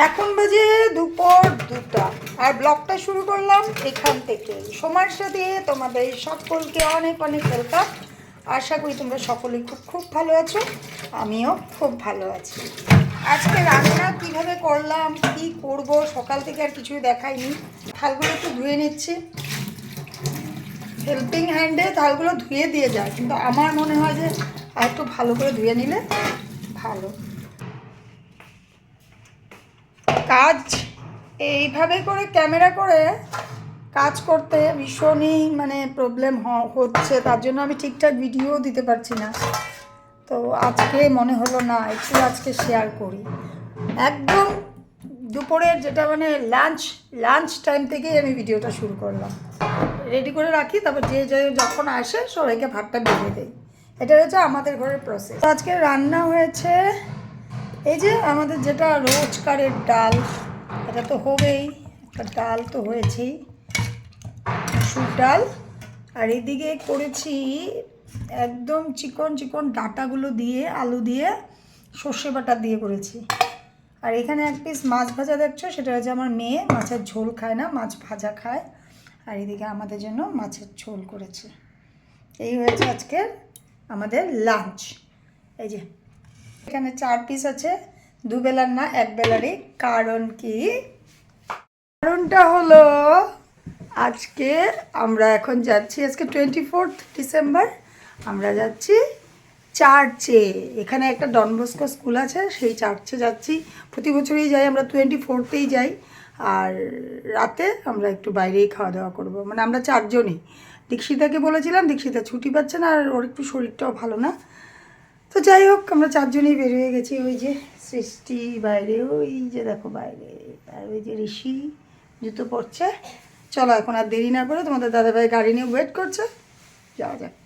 এখন বাজে দুপুর 2টা আর ব্লগটা শুরু করলাম এখান থেকে। সময়ের সাথে তোমাদের সকলকে অনেক অনেক ওয়েলকাম। আশা করি তোমরা সকলেই খুব খুব ভালো আছো, আমিও খুব ভালো আছি। আজকে রান্না কিভাবে করলাম, কি করব, সকাল থেকে আর কিছুই দেখাইনি। থালগুলো একটু ধুয়ে নিচ্ছি, হেল্পিং হ্যান্ডে থালগুলো ধুয়ে দিয়ে যায়, কিন্তু আমার মনে হয় যে আর একটু ভালো করে ধুয়ে নিলে ভালো। কাজ এইভাবে করে ক্যামেরা করে কাজ করতে ভীষণই প্রবলেম হচ্ছে, তার জন্য আমি ঠিকঠাক ভিডিও দিতে পারছি না। তো আজকে মনে হলো না একটু আজকে শেয়ার করি। একদম দুপুরের যেটা লাঞ্চ টাইম থেকেই আমি ভিডিওটা শুরু করলাম। রেডি করে রাখি, তারপর যে যখন আসে সবাইকে ভাতটা বেরিয়ে দেয়। এটা হচ্ছে আমাদের ঘরের প্রসেস। আজকে রান্না হয়েছে এই যে আমাদের যেটা রোজকারের ডাল, এটা তো হবেই, একটা ডাল তো হয়েছেই, মুসুর ডাল। আর এদিকে করেছি একদম চিকন চিকন ডাঁটাগুলো দিয়ে আলু দিয়ে সর্ষে বাটা দিয়ে করেছি। আর এখানে এক পিস মাছ ভাজা দেখছো, সেটা হচ্ছে আমার মেয়ে মাছের ঝোল খায় না, মাছ ভাজা খায়। আর এদিকে আমাদের জন্য মাছের ঝোল করেছে। এই হয়েছে আজকে আমাদের লাঞ্চ। এই যে এখানে 4 পিস আছে, দুবেলার না একবেলারই। কারণ কি, কারণটা হলো আজকে আমরা এখন যাচ্ছি, আজকে 24 ডিসেম্বর, আমরা যাচ্ছি চার্চে। এখানে একটা ডন বস্কো স্কুল আছে, সেই চার্চে যাচ্ছি। প্রতি বছরই যাই আমরা, 24তেই যাই। আর রাতে আমরা একটু বাইরেই খাওয়া দাওয়া করবো, আমরা 4 জনই। দীক্ষিতাকে বলেছিলাম, দীক্ষিতা ছুটি পাচ্ছে না, আর ওর একটু শরীরটাও ভালো না। তো যাই হোক, আমরা 4 জনই বের হয়ে গেছি। ওই যে সৃষ্টি বাইরে, ওই যে দেখো বাইরে, আর ওই যে ঋষি জুতো পরছে। চলো এখন আর দেরি না করে, তোমাদের দাদাভাই গাড়ি নিয়ে ওয়েট করছে, যাওয়া যাক।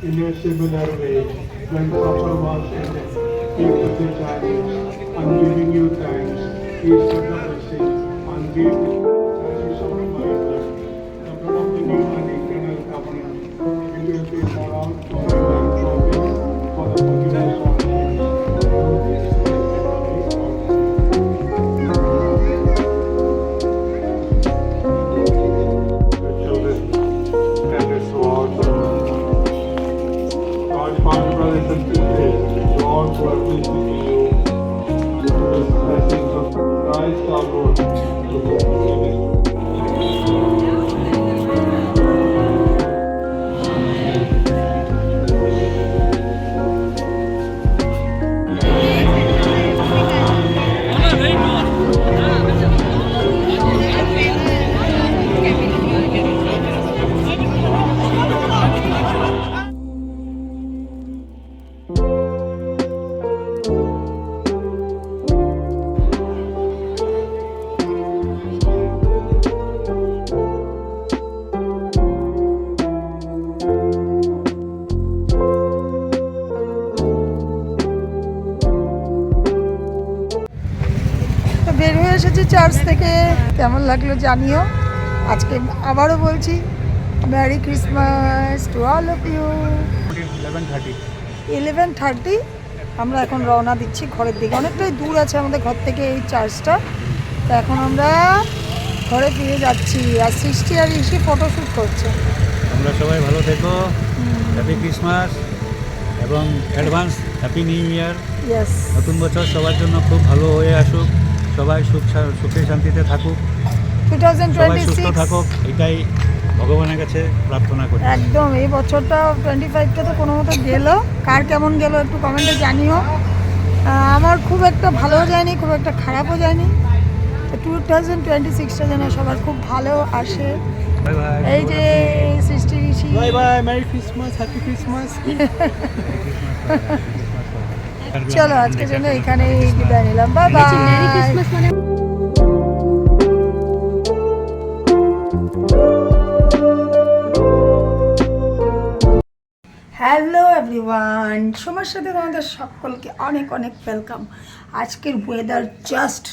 In a similar way, when supper was ended, he put his hands and giving you thanks, he said the blessing and gave it as of my blood, the blood of the new and eternal covenant. It will be poured out for my life for the forgiveness of sins. The children and the swords. Father, brothers and sisters, God bless you. The blessings of Christ our Lord. এসেছি church থেকে। কেমন লাগলো জানিও। আজকে আবারও বলছি, merry Christmas to all of you. 11:30 আমরা এখন রওনা দিচ্ছি ঘরের দিকে। অনেকটাই দূর আছে আমাদের ঘর থেকে এই চার্চটা। তো এখন আমরা ঘরে ফিরে যাচ্ছি। আর সৃষ্টি আর এসে ফটোশ্যুট করছে। তোমরা সবাই ভালো থেকো, হ্যাপি ক্রিসমাস এবং advance happy new year. Yes, নতুন বছর সবার জন্য খুব ভালো হয়ে আসুক, সবাই সুখে শান্তিতে থাকুক, সবাই সুস্থ 2026 থাকুক, এটাই ভগবানের কাছে প্রার্থনা করি। একদম। এই বছরটা 25টা তো কোনো মতো গেল। কার কেমন গেল একটু কমেন্টে জানিও। আমার খুব একটা ভালোও যায়নি, খুব একটা খারাপও যায়নি। তো 2026টা যেন সবার খুব ভালো আসে। Bye bye. এই যে Srishti Rishi, bye bye, merry Christmas, happy Christmas. চলো আজকের জন্য এখানেই বিদায় নিলাম। Bye bye. হ্যালো এভরিওয়ান, সময়ের সাথে তোমাদের সকলকে অনেক অনেক ওয়েলকাম। আজকের ওয়েদার জাস্ট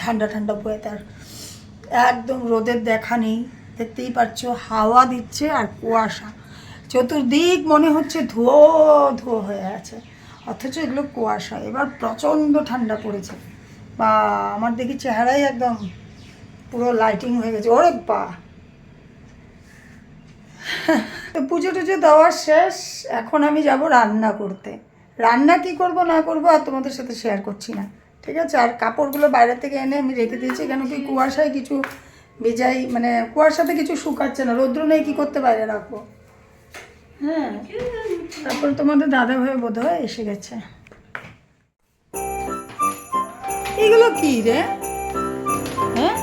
ঠান্ডা ঠান্ডা ওয়েদার, একদম রোদের দেখা নেই। দেখতেই পাচ্ছ হাওয়া দিচ্ছে আর কুয়াশা, চতুর্দিক মনে হচ্ছে ধুয়ো ধুয়ো হয়ে আছে, অথচ এগুলো কুয়াশা। এবার প্রচণ্ড ঠান্ডা পড়েছে। বা আমার দেখি চেহারাই একদম পুরো লাইটিং হয়ে গেছে। ওরে বা, তো পুজো টুজো দেওয়া শেষ। এখন আমি যাব রান্না করতে। রান্না কি করব না করব আর তোমাদের সাথে শেয়ার করছি না, ঠিক আছে? আর কাপড়গুলো বাইরে থেকে এনে আমি রেখে দিয়েছি, কেন কি কুয়াশায় কিছু ভিজাই, মানে কুয়াশাতে কিছু শুকাচ্ছে না, রৌদ্র নেই, কী করতে বাইরে রাখবো। হ্যাঁ, তারপর তোমাদের দাদা ভাই বোধ হয় এসে গেছে। এগুলো কি রে? হ্যাঁ,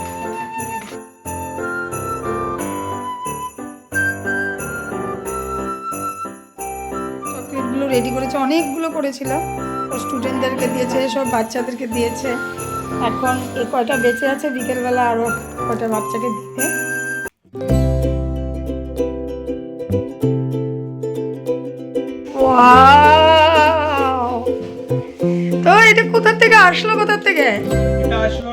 চকলেটগুলো রেডি করেছে, অনেকগুলো করেছিলাম। ও স্টুডেন্টদেরকে দিয়েছে, সব বাচ্চাদেরকে দিয়েছে। এখন এই কয়টা বেঁচে আছে, বিকেলবেলা আরও কয়টা বাচ্চাকে দিবে। ওয়াও! তো এটা কোথা থেকে আসলো, কোথা থেকে? এটা আসলো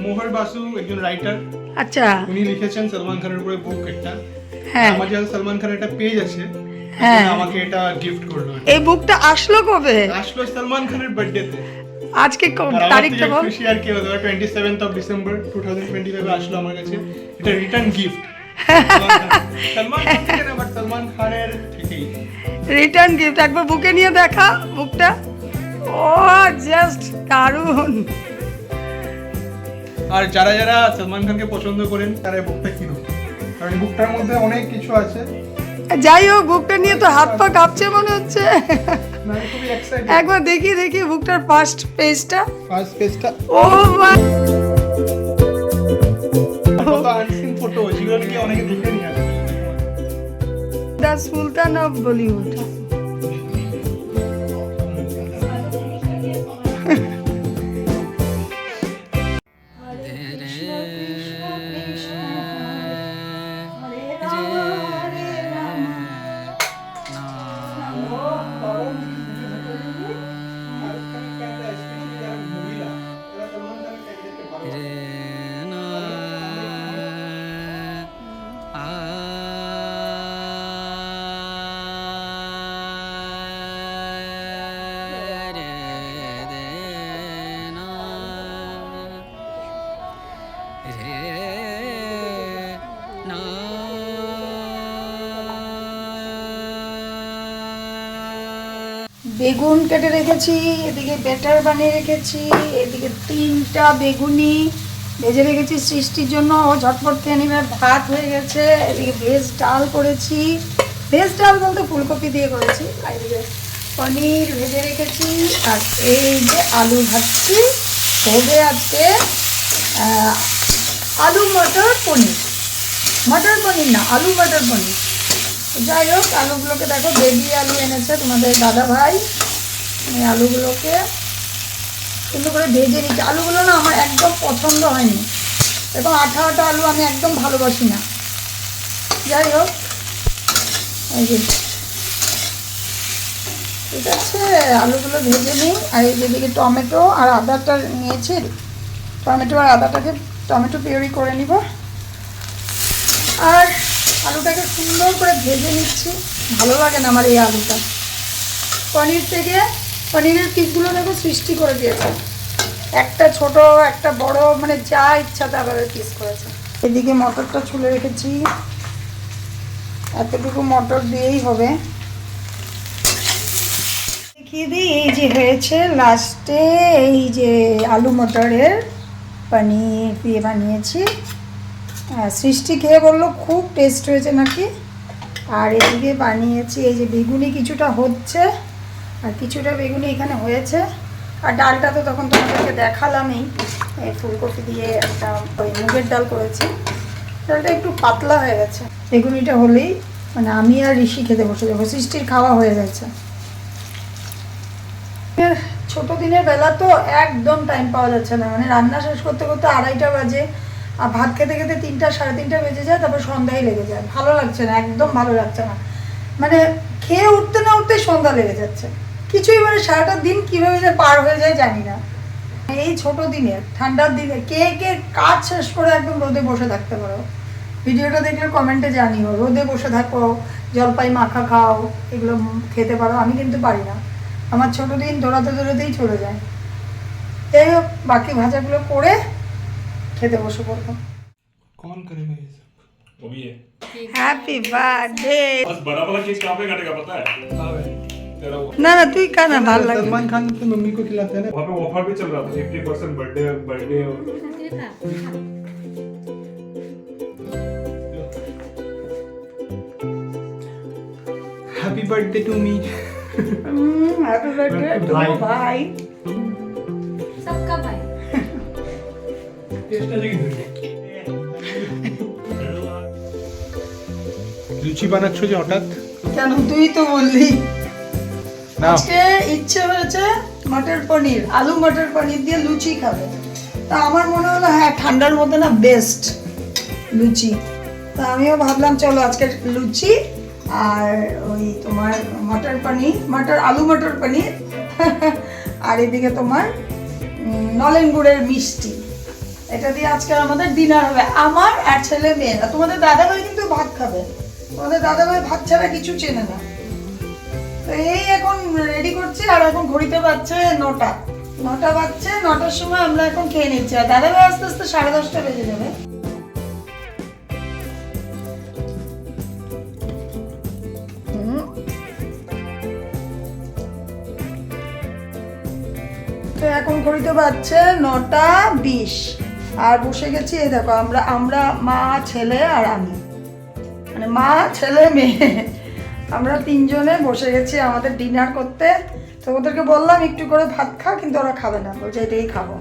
মোহর বাসু, একজন রাইটার। আচ্ছা, উনি লিখেছেন সলমান খানের উপরে বুক একটা। হ্যাঁ আমার যে সলমান খানের একটা পেজ আছে, হ্যাঁ। আমাকে এটা গিফট করলো। এই বুকটা আসলো কবে? আসলো সলমান খানের বার্থডেতে। আজকে তারিখটা বল। খুশি আর কি হলো, 27th of December 2025 আসলো আমার কাছে। এটা রিটার্ন গিফট। সলমান খান থেকে না, বাট সলমান খানের থেকেই রিটার্ন গিফট। একবার বুকে নিয়ে দেখা বুকটা। ও জাস্ট দারুণ। আর যারা যারা সলমান খানকে পছন্দ করেন তারা এই বুকটা কিনুন, কারণ এই বুকটার মধ্যে অনেক কিছু আছে। যাই হোক, বুকটা নিয়ে তো হাত পা কাঁপছে মনে হচ্ছে। আমি খুবই এক্সাইটেড। একবার দেখি দেখি বুকটার ফার্স্ট পেজটা। ফার্স্ট পেজটা ও মা, কত আনসিন ফটো, যেগুলো কি অনেকে দেখে নিয়ে আসে। The Sultan of Bollywood. বেগুন কেটে রেখেছি, এদিকে ব্যাটার বানিয়ে রেখেছি, এদিকে 3টা বেগুনি ভেজে রেখেছি সৃষ্টির জন্য, ও ঝটপট খেয়ে নেবে। ভাত হয়ে গেছে, এদিকে ভেজ ডাল করেছি। ভেজ ডাল বলতে ফুলকপি দিয়ে করেছি। আর এদিকে পনির ভেজে রেখেছি। আর এই যে আলু ভাজছি, হবে আজকে আলু মটর পনির। মটর পনির না, আলু মটর পনির। যাই হোক, আলুগুলোকে দেখো, বেবি আলু এনেছে তোমাদের দাদা ভাই। এই আলুগুলোকে সুন্দর করে ভেজে নিচ্ছি। আলুগুলো না আমার একদম পছন্দ হয়নি, এবং আঠা আঠা আলু আমি একদম ভালোবাসি না। যাই হোক, এই যে ঠিক আছে, আলুগুলো ভেজে নিই। আর এই যেদিকে টমেটো আর আদাটা নিয়েছি, টমেটো আর আদাটাকে টমেটো পিউরি করে নিব, আর আলুটাকে সুন্দর করে ভেজে নিচ্ছি। ভালো লাগে না আমার এই আলুটা। পনির থেকে পনিরের পিসগুলো দেখো সৃষ্টি করে দিয়েছে, একটা ছোট একটা বড়, মানে যা ইচ্ছা তাভাবে পিস করেছে। এদিকে মটরটা ছুলে রেখেছি, এতটুকু মটর দিয়েই হবে। দেখিয়ে দিই, এই যে হয়েছে লাস্টে এই যে আলু মটরের পনির দিয়ে বানিয়েছি। সৃষ্টি খেয়ে বললো খুব টেস্ট হয়েছে নাকি। আর এদিকে বানিয়েছি এই যে বেগুনি, কিছুটা হচ্ছে আর কিছুটা বেগুনি এখানে হয়েছে। আর ডালটা তো তখন তোমাদেরকে দেখালামই, এই ফুলকপি দিয়ে একটা ওই মুগের ডাল করেছি। ডালটা একটু পাতলা হয়ে গেছে। বেগুনিটা হলেই মানে আমি আর ঋষি খেতে বসে যাবো, সৃষ্টির খাওয়া হয়ে গেছে। ছোট দিনের বেলা তো একদম টাইম পাওয়া যাচ্ছে না, মানে রান্না শেষ করতে করতে 2:30 বাজে, আর ভাত খেতে খেতে 3টা সাড়ে 3টা বেজে যায়, তারপর সন্ধ্যায় লেগে যায়। ভালো লাগছে না, একদম ভালো লাগছে না, মানে খেয়ে উঠতে না উঠতে সন্ধ্যা লেগে যাচ্ছে। কিছুই মানে সারাটা দিন কীভাবে যে পার হয়ে যায় জানি না। এই ছোট দিনে ঠান্ডার দিনে কে কে কাজ শেষ করে একদম রোদে বসে থাকতে পারো? ভিডিওটা দেখলে কমেন্টে জানিও। রোদে বসে থাকো, জলপাই মাখা খাও, এগুলো খেতে পারো। আমি কিন্তু পারি না, আমার ছোটো দিন দৌড়াতে দৌড়াতেই চলে যায়। যাই হোক, বাকি ভাজাগুলো করে খেতে বসে পড়বো। कौन करेगा ये सब? वो भी है। Happy birthday. बस बड़ा वाला केक कहाँ पे काटेगा पता है? तेरा वो না না তুই খা না, ভালো লাগে। सलमान खान अपनी मम्मी को खिलाते हैं ना। वहाँ पे ऑफर भी चल रहा था 50% birthday happy birthday to me. Happy birthday to ভাই। सबका भाई। লুচি বানাচ্ছ যে হঠাৎ? কেন, তুই তো বললি। না, আজকে ইচ্ছে হয়েছে মটর পনির, আলু মটর পনির দিয়ে লুচি খাবে। তা আমার মনে হলো হ্যাঁ ঠান্ডার মধ্যে না বেস্ট লুচি। তা আমিও ভাবলাম চলো আজকে লুচি আর ওই তোমার মটর পনির, আলু মটর পনির আর এদিকে তোমার নলেন গুড়ের মিষ্টি, এটা দিয়ে আজকে আমাদের ডিনার হবে, আমার আর ছেলে মেয়েরা। তোমাদের দাদাভাই কিন্তু ভাত খাবে, তোমাদের দাদাভাই ভাত ছাড়া কিছু চেনে না। তো এই এখন রেডি করছি, আর এখন ঘড়িতে বাজছে 9টা বাজছে। 9টার সময় আমরা এখন খেয়ে নিচ্ছি, আর দাদাভাই আস্তে আস্তে 10:30 বেজে যাবে। তো এখন ঘড়িতে বাজছে 9:20, আর বসে গেছি এই দেখো আমরা মা ছেলে আর আমি, মানে মা ছেলে মেয়ে, আমরা 3জনে বসে গেছি আমাদের ডিনার করতে। তো ওদেরকে বললাম একটু করে ভাত খা, কিন্তু ওরা খাবে না, বলছে এটাই খাবো।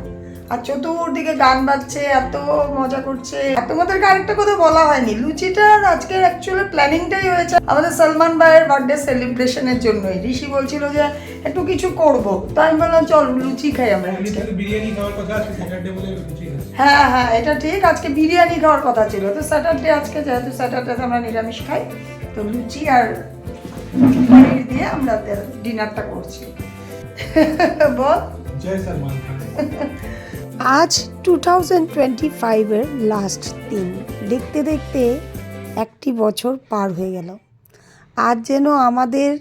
আর চতুর্দিকে গান বাজছে, এত মজা করছে। আর তোমাদেরকে আরেকটা কথা বলা হয়নি, লুচিটার আজকের অ্যাকচুয়ালি প্ল্যানিংটাই হয়েছে আমাদের সলমান ভাইয়ের বার্থডে সেলিব্রেশনের জন্যই। ঋষি বলছিল যে একটু কিছু করবো, তাই আমি বললাম চল লুচি খাই আমরা আজকে। বিরিয়ানি খাওয়ার কথা আছে, স্যাটারডে বলে লুচি খাচ্ছি। হ্যাঁ এটা ঠিক, আজকে বিরিয়ানি খাওয়ার কথা ছিল। তো স্যাটারডে, আজকে যেহেতু স্যাটারডে আমরা নিরামিষ খাই, তো লুচি আর পনির দিয়ে আমরা ডিনারটা করছি। বল। জয় সলমান খান। আজ 2025-এর লাস্ট দিন, দেখতে দেখতে একটি বছর পার হয়ে গেল। আজ যেন আমাদের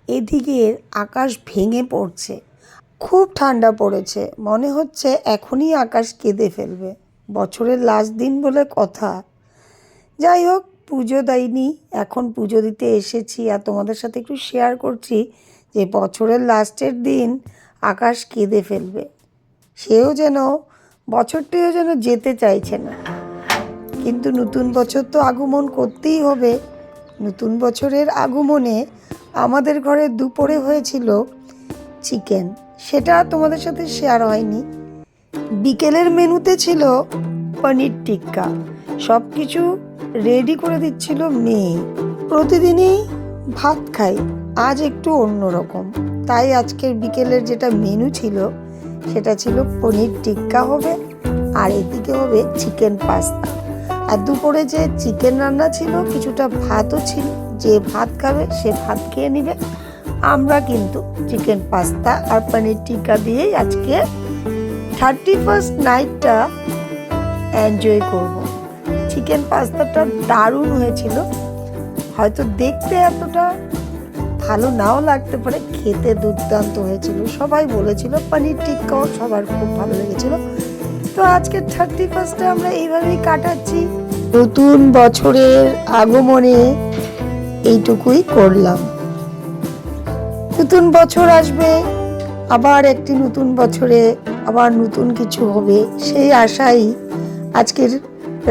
এদিকের আকাশ ভেঙে পড়ছে, খুব ঠান্ডা পড়েছে, মনে হচ্ছে এখনই আকাশ কেঁদে ফেলবে। বছরের লাস্ট দিন বলে কথা। যাই হোক, পুজো দেয়নি, এখন পুজো দিতে এসেছি, আর তোমাদের সাথে একটু শেয়ার করছি যে বছরের লাস্টের দিন আকাশ কেঁদে ফেলবে। সেও যেন বছরটিও যেন যেতে চাইছে না, কিন্তু নতুন বছর তো আগমন করতেই হবে। নতুন বছরের আগমনে আমাদের ঘরে দুপুরে হয়েছিল চিকেন, সেটা তোমাদের সাথে শেয়ার হয়নি। বিকেলের মেনুতে ছিল পনির টিক্কা, সব কিছু রেডি করে দিচ্ছিল মেয়ে। প্রতিদিনই ভাত খাই, আজ একটু অন্যরকম, তাই আজকের বিকেলের যেটা মেনু ছিল সেটা ছিল পনির টিক্কা হবে, আর এদিকে হবে চিকেন পাস্তা। আর দুপুরে যে চিকেন রান্না ছিল, কিছুটা ভাতও ছিল, যে ভাত খাবে সে ভাত খেয়ে নেবে। আমরা কিন্তু চিকেন পাস্তা আর পনির টিক্কা দিয়েই আজকে 31st নাইটটা এনজয় করব। চিকেন পাস্তাটা দারুণ হয়েছিল, হয়তো দেখতে এতটা ভালো নাও লাগতে পারে, খেতে দুর্দান্ত হয়েছিল। সবাই বলেছিল পনির টিক্কাও সবার খুব ভালো লেগেছিল। তো আজকে 31স্টে আমরা এইভাবেই কাটাচ্ছি। নতুন বছরের আগমনে এইটুকুই করলাম। নতুন বছর আসবে, আবার একটি নতুন বছরে আবার নতুন কিছু হবে, সেই আশাই আজকের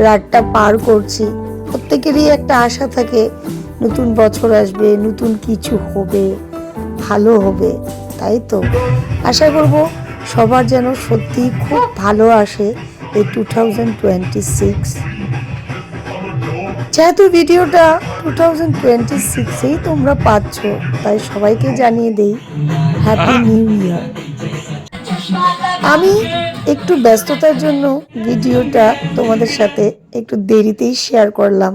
রাতটা পার করছি। প্রত্যেকেরই একটা আশা থাকে, নতুন বছর আসবে, নতুন কিছু হবে, ভালো হবে। তাই তো আশা করব সবার যেন সত্যি খুব ভালো আসে এই 2026। যেহেতু ভিডিওটা 2026এই তোমরা পাচ্ছ, তাই সবাইকে জানিয়ে দেই হ্যাপি নিউ ইয়ার। আমি একটু ব্যস্ততার জন্য ভিডিওটা তোমাদের সাথে একটু দেরিতেই শেয়ার করলাম।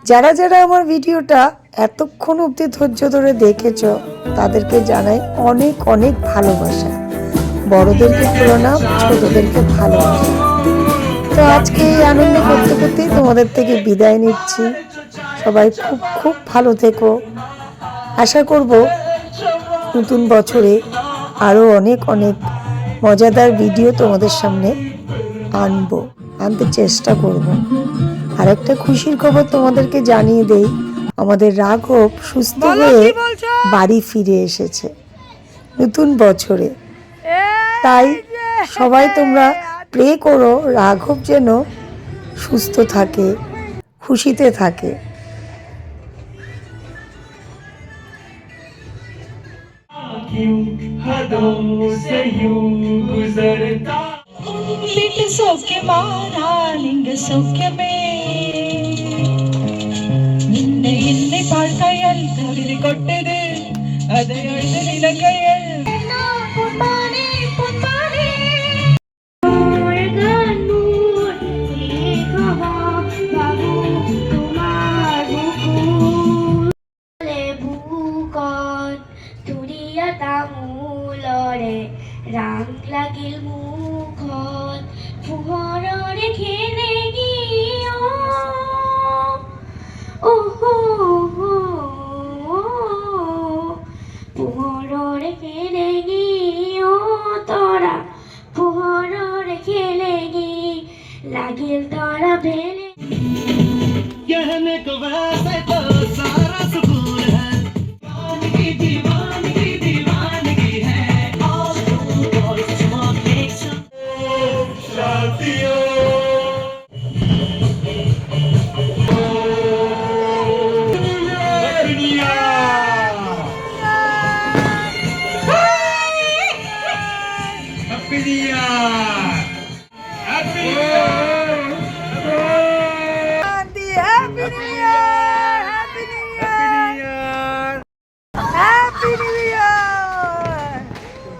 যারা যারা আমার ভিডিওটা এতক্ষণ অবধি ধৈর্য ধরে দেখেছ, তাদেরকে জানাই অনেক অনেক ভালোবাসা। বড়দেরকে প্রণাম, ছোটদেরকে ভালোবাসা। তো আজকে এই আনন্দ করতে করতেই তোমাদের থেকে বিদায় নিচ্ছি। সবাই খুব খুব ভালো থেকো। আশা করব নতুন বছরে আরও অনেক অনেক মজাদার ভিডিও তোমাদের সামনে আনতে চেষ্টা করব। আর একটা খুশির খবর তোমাদেরকে জানিয়ে দেই, আমাদের রাঘব সুস্থ হয়ে বাড়ি ফিরে এসেছে নতুন বছরে। তাই সবাই তোমরা প্রে করো রাঘব যেন সুস্থ থাকে, খুশিতে থাকে। ಸೌಖ್ಯಮಾಲಿಂಗ ಸೌಖ್ಯಮೇ ನಿನ್ನೆ ಇಲ್ಲಿ ಪಾಳ್ಕೈಯಲ್ಲಿ ತಳಿರಿ ಕೊಟ್ಟಿದೆ ಅದೇ ಅಳಿದ ನಿಲ ಕೈಯಲ್ಲಿ রাং লাগিল মুখত পোহৰৰে খেলেগি পোহৰৰে খেলেগি তৰা পোহৰৰে খেলেগি লাগিল তৰা ভেলে कहने को वैसे तो सारा सुकून है दीवानगी है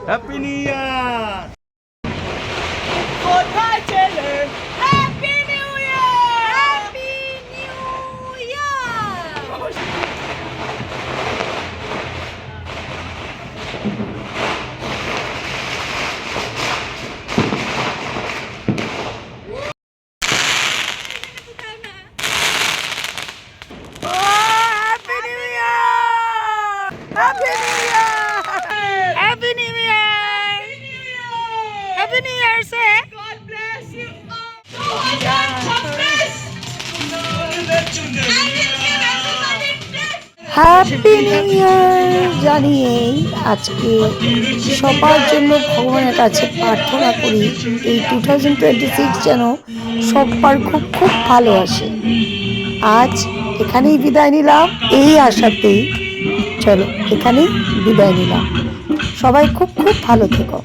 happy new year. Happy new year জানিয়ে আজকে সবার জন্য ভগবানের কাছে প্রার্থনা করি এই 2026 যেন সবার খুব খুব ভালো আসে। আজ এখানেই বিদায় নিলাম এই আশাতেই। চলো এখানেই বিদায় নিলাম। সবাই খুব খুব ভালো থেকো।